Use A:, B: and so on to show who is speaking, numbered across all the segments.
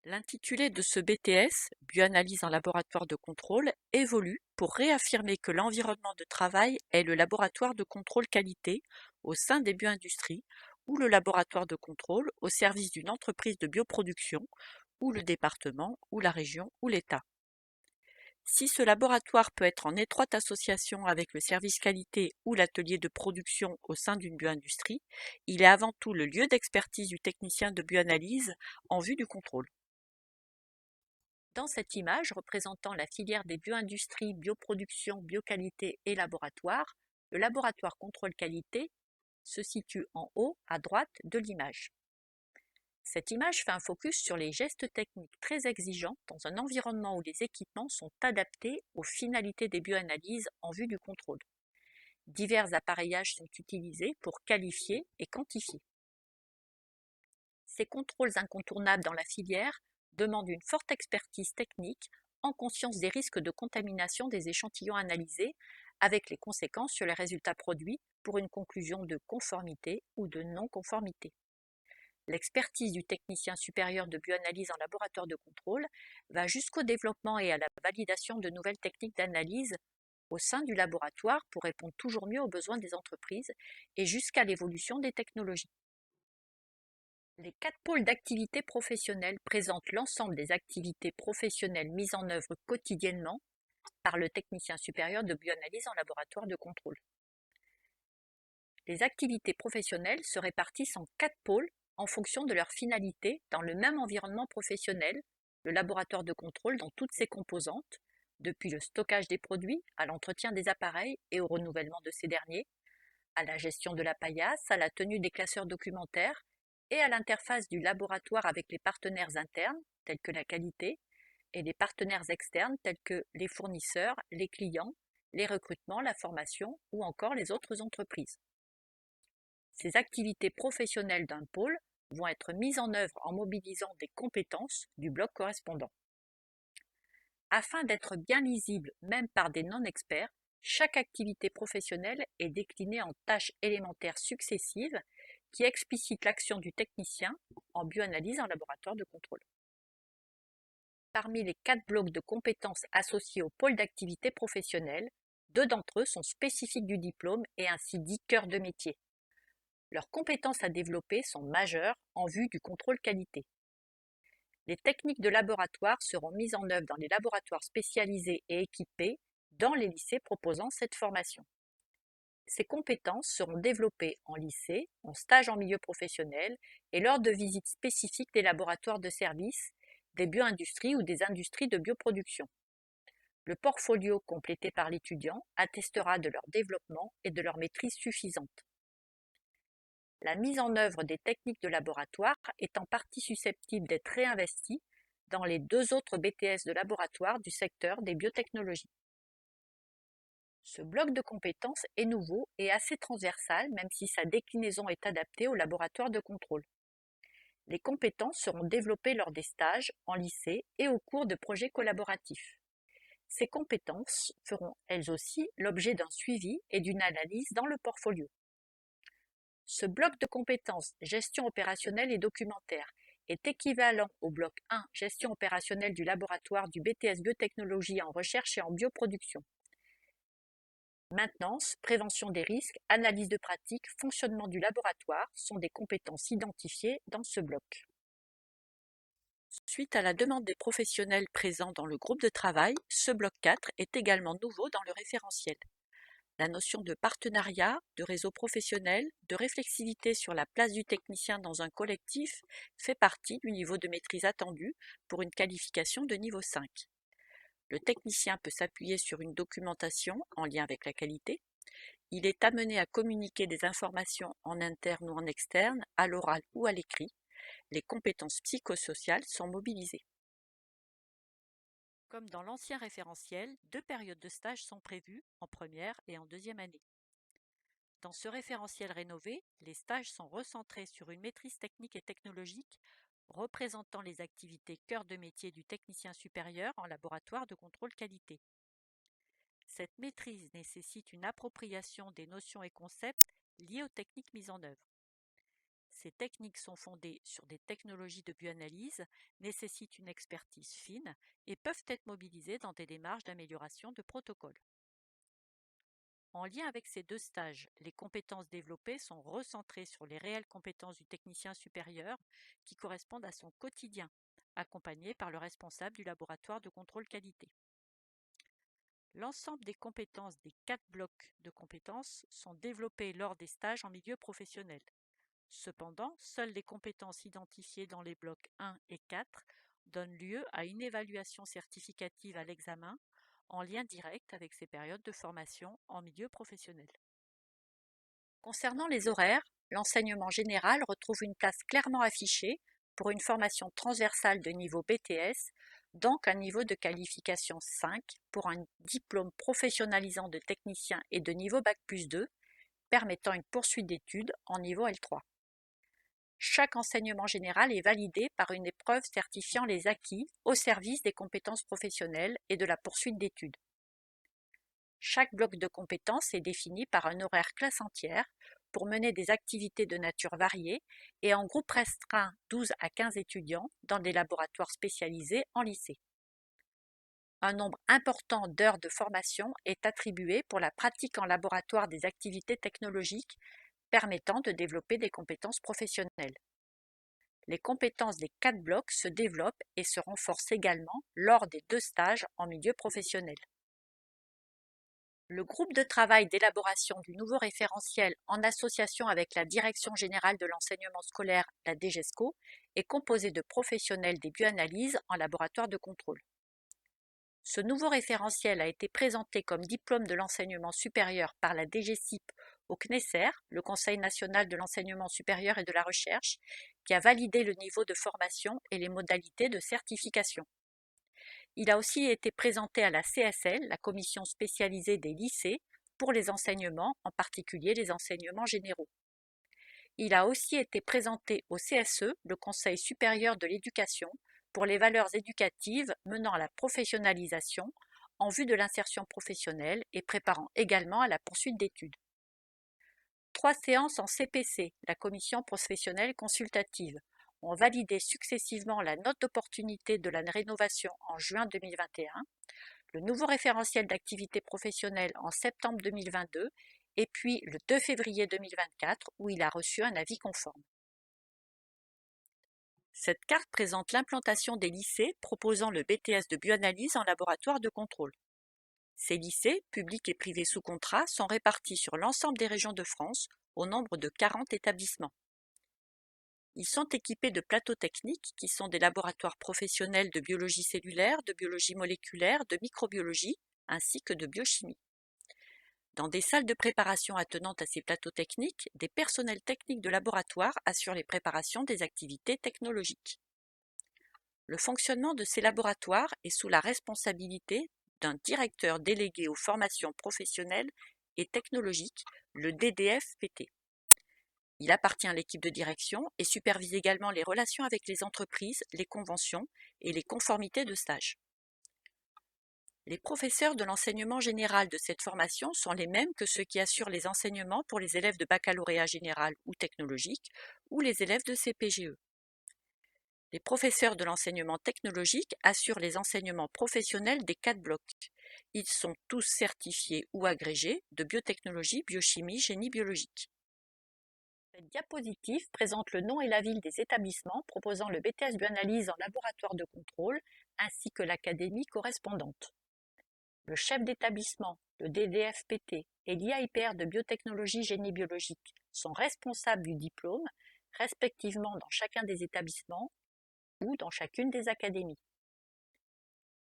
A: L'intitulé de ce BTS, Bioanalyse en laboratoire de contrôle, évolue pour réaffirmer que l'environnement de travail est le laboratoire de contrôle qualité au sein des bioindustries ou le laboratoire de contrôle au service d'une entreprise de bioproduction ou le département ou la région ou l'État. Si ce laboratoire peut être en étroite association avec le service qualité ou l'atelier de production au sein d'une bioindustrie, il est avant tout le lieu d'expertise du technicien de bioanalyse en vue du contrôle. Dans cette image représentant la filière des bioindustries, bioproduction, bioqualité et laboratoire, le laboratoire contrôle qualité se situe en haut à droite de l'image. Cette image fait un focus sur les gestes techniques très exigeants dans un environnement où les équipements sont adaptés aux finalités des bioanalyses en vue du contrôle. Divers appareillages sont utilisés pour qualifier et quantifier. Ces contrôles incontournables dans la filière demandent une forte expertise technique en conscience des risques de contamination des échantillons analysés avec les conséquences sur les résultats produits pour une conclusion de conformité ou de non-conformité. L'expertise du technicien supérieur de bioanalyse en laboratoire de contrôle va jusqu'au développement et à la validation de nouvelles techniques d'analyse au sein du laboratoire pour répondre toujours mieux aux besoins des entreprises et jusqu'à l'évolution des technologies. Les 4 pôles d'activité professionnelle présentent l'ensemble des activités professionnelles mises en œuvre quotidiennement par le technicien supérieur de bioanalyse en laboratoire de contrôle. Les activités professionnelles se répartissent en 4 pôles en fonction de leur finalité dans le même environnement professionnel, le laboratoire de contrôle dans toutes ses composantes, depuis le stockage des produits à l'entretien des appareils et au renouvellement de ces derniers, à la gestion de la paillasse, à la tenue des classeurs documentaires et à l'interface du laboratoire avec les partenaires internes, tels que la qualité, et les partenaires externes, tels que les fournisseurs, les clients, les recrutements, la formation ou encore les autres entreprises. Ces activités professionnelles d'un pôle vont être mises en œuvre en mobilisant des compétences du bloc correspondant. Afin d'être bien lisible même par des non-experts, chaque activité professionnelle est déclinée en tâches élémentaires successives qui explicitent l'action du technicien en bioanalyse en laboratoire de contrôle. Parmi les 4 blocs de compétences associés au pôle d'activité professionnelle, 2 d'entre eux sont spécifiques du diplôme et ainsi dits cœurs de métier. Leurs compétences à développer sont majeures en vue du contrôle qualité. Les techniques de laboratoire seront mises en œuvre dans les laboratoires spécialisés et équipés dans les lycées proposant cette formation. Ces compétences seront développées en lycée, en stage en milieu professionnel et lors de visites spécifiques des laboratoires de services, des bioindustries ou des industries de bioproduction. Le portfolio complété par l'étudiant attestera de leur développement et de leur maîtrise suffisante. La mise en œuvre des techniques de laboratoire est en partie susceptible d'être réinvestie dans les 2 autres BTS de laboratoire du secteur des biotechnologies. Ce bloc de compétences est nouveau et assez transversal, même si sa déclinaison est adaptée au laboratoire de contrôle. Les compétences seront développées lors des stages, en lycée et au cours de projets collaboratifs. Ces compétences feront elles aussi l'objet d'un suivi et d'une analyse dans le portfolio. Ce bloc de compétences gestion opérationnelle et documentaire est équivalent au bloc 1 gestion opérationnelle du laboratoire du BTS Biotechnologie en recherche et en bioproduction. Maintenance, prévention des risques, analyse de pratique, fonctionnement du laboratoire sont des compétences identifiées dans ce bloc. Suite à la demande des professionnels présents dans le groupe de travail, ce bloc 4 est également nouveau dans le référentiel. La notion de partenariat, de réseau professionnel, de réflexivité sur la place du technicien dans un collectif fait partie du niveau de maîtrise attendu pour une qualification de niveau 5. Le technicien peut s'appuyer sur une documentation en lien avec la qualité. Il est amené à communiquer des informations en interne ou en externe, à l'oral ou à l'écrit. Les compétences psychosociales sont mobilisées. Comme dans l'ancien référentiel, 2 périodes de stage sont prévues en première et en deuxième année. Dans ce référentiel rénové, les stages sont recentrés sur une maîtrise technique et technologique représentant les activités cœur de métier du technicien supérieur en laboratoire de contrôle qualité. Cette maîtrise nécessite une appropriation des notions et concepts liés aux techniques mises en œuvre. Ces techniques sont fondées sur des technologies de bioanalyse, nécessitent une expertise fine et peuvent être mobilisées dans des démarches d'amélioration de protocoles. En lien avec ces deux stages, les compétences développées sont recentrées sur les réelles compétences du technicien supérieur qui correspondent à son quotidien, accompagné par le responsable du laboratoire de contrôle qualité. L'ensemble des compétences des 4 blocs de compétences sont développées lors des stages en milieu professionnel. Cependant, seules les compétences identifiées dans les blocs 1 et 4 donnent lieu à une évaluation certificative à l'examen en lien direct avec ces périodes de formation en milieu professionnel. Concernant les horaires, l'enseignement général retrouve une place clairement affichée pour une formation transversale de niveau BTS, donc un niveau de qualification 5 pour un diplôme professionnalisant de technicien et de niveau Bac+2, permettant une poursuite d'études en niveau L3. Chaque enseignement général est validé par une épreuve certifiant les acquis au service des compétences professionnelles et de la poursuite d'études. Chaque bloc de compétences est défini par un horaire classe entière pour mener des activités de nature variée et en groupe restreint 12 à 15 étudiants dans des laboratoires spécialisés en lycée. Un nombre important d'heures de formation est attribué pour la pratique en laboratoire des activités technologiques permettant de développer des compétences professionnelles. Les compétences des 4 blocs se développent et se renforcent également lors des 2 stages en milieu professionnel. Le groupe de travail d'élaboration du nouveau référentiel en association avec la Direction générale de l'enseignement scolaire, la DGESCO, est composé de professionnels des bioanalyses en laboratoire de contrôle. Ce nouveau référentiel a été présenté comme diplôme de l'enseignement supérieur par la DGCIP au CNESER, le Conseil national de l'enseignement supérieur et de la recherche, qui a validé le niveau de formation et les modalités de certification. Il a aussi été présenté à la CSL, la commission spécialisée des lycées, pour les enseignements, en particulier les enseignements généraux. Il a aussi été présenté au CSE, le Conseil supérieur de l'éducation, pour les valeurs éducatives menant à la professionnalisation en vue de l'insertion professionnelle et préparant également à la poursuite d'études. 3 séances en CPC, la commission professionnelle consultative, ont validé successivement la note d'opportunité de la rénovation en juin 2021, le nouveau référentiel d'activité professionnelle en septembre 2022 et puis le 2 février 2024 où il a reçu un avis conforme. Cette carte présente l'implantation des lycées proposant le BTS de bioanalyse en laboratoire de contrôle. Ces lycées, publics et privés sous contrat, sont répartis sur l'ensemble des régions de France au nombre de 40 établissements. Ils sont équipés de plateaux techniques qui sont des laboratoires professionnels de biologie cellulaire, de biologie moléculaire, de microbiologie, ainsi que de biochimie. Dans des salles de préparation attenantes à ces plateaux techniques, des personnels techniques de laboratoire assurent les préparations des activités technologiques. Le fonctionnement de ces laboratoires est sous la responsabilité d'un directeur délégué aux formations professionnelles et technologiques, le DDF-PT. Il appartient à l'équipe de direction et supervise également les relations avec les entreprises, les conventions et les conformités de stage. Les professeurs de l'enseignement général de cette formation sont les mêmes que ceux qui assurent les enseignements pour les élèves de baccalauréat général ou technologique ou les élèves de CPGE. Les professeurs de l'enseignement technologique assurent les enseignements professionnels des 4 blocs. Ils sont tous certifiés ou agrégés de biotechnologie, biochimie, génie biologique. Cette diapositive présente le nom et la ville des établissements proposant le BTS Bioanalyse en laboratoire de contrôle ainsi que l'académie correspondante. Le chef d'établissement, le DDF-PT et l'IAIPR de biotechnologie génie biologique sont responsables du diplôme, respectivement dans chacun des établissements ou dans chacune des académies.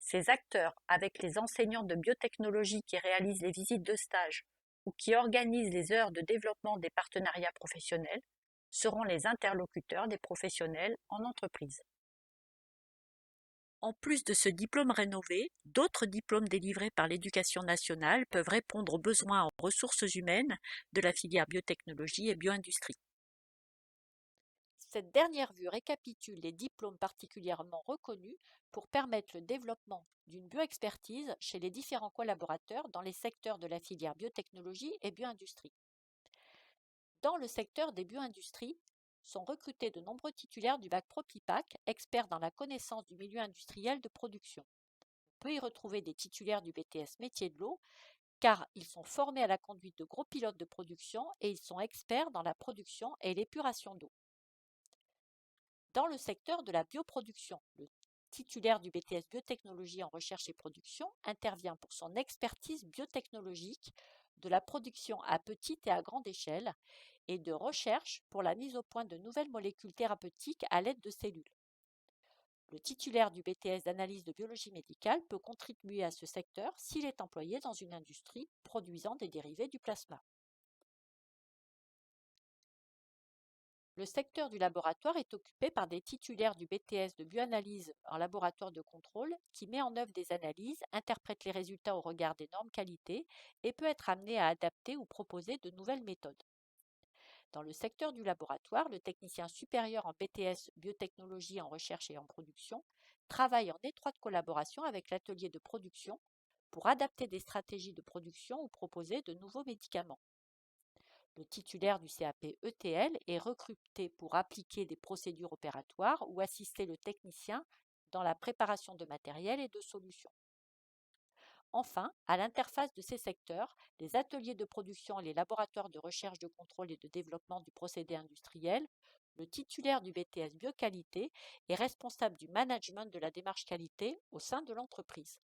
A: Ces acteurs, avec les enseignants de biotechnologie qui réalisent les visites de stage ou qui organisent les heures de développement des partenariats professionnels, seront les interlocuteurs des professionnels en entreprise. En plus de ce diplôme rénové, d'autres diplômes délivrés par l'Éducation nationale peuvent répondre aux besoins en ressources humaines de la filière biotechnologie et bioindustrie. Cette dernière vue récapitule les diplômes particulièrement reconnus pour permettre le développement d'une bioexpertise chez les différents collaborateurs dans les secteurs de la filière biotechnologie et bioindustrie. Dans le secteur des bioindustries,
B: sont recrutés de nombreux titulaires du bac Pro-Pipac, experts dans la connaissance du milieu industriel de production. On peut y retrouver des titulaires du BTS métier de l'eau, car ils sont formés à la conduite de gros pilotes de production et ils sont experts dans la production et l'épuration d'eau. Dans le secteur de la bioproduction, le titulaire du BTS Biotechnologie en recherche et production intervient pour son expertise biotechnologique de la production à petite et à grande échelle et de recherche pour la mise au point de nouvelles molécules thérapeutiques à l'aide de cellules. Le titulaire du BTS d'analyse de biologie médicale peut contribuer à ce secteur s'il est employé dans une industrie produisant des dérivés du plasma. Le secteur du laboratoire est occupé par des titulaires du BTS de bioanalyse en laboratoire de contrôle qui met en œuvre des analyses, interprète les résultats au regard des normes qualité et peut être amené à adapter ou proposer de nouvelles méthodes. Dans le secteur du laboratoire, le technicien supérieur en BTS biotechnologie en recherche et en production travaille en étroite collaboration avec l'atelier de production pour adapter des stratégies de production ou proposer de nouveaux médicaments. Le titulaire du CAP ETL est recruté pour appliquer des procédures opératoires ou assister le technicien dans la préparation de matériel et de solutions. Enfin, à l'interface de ces secteurs, les ateliers de production et les laboratoires de recherche, de contrôle et de développement du procédé industriel, le titulaire du BTS Bioqualité est responsable du management de la démarche qualité au sein de l'entreprise.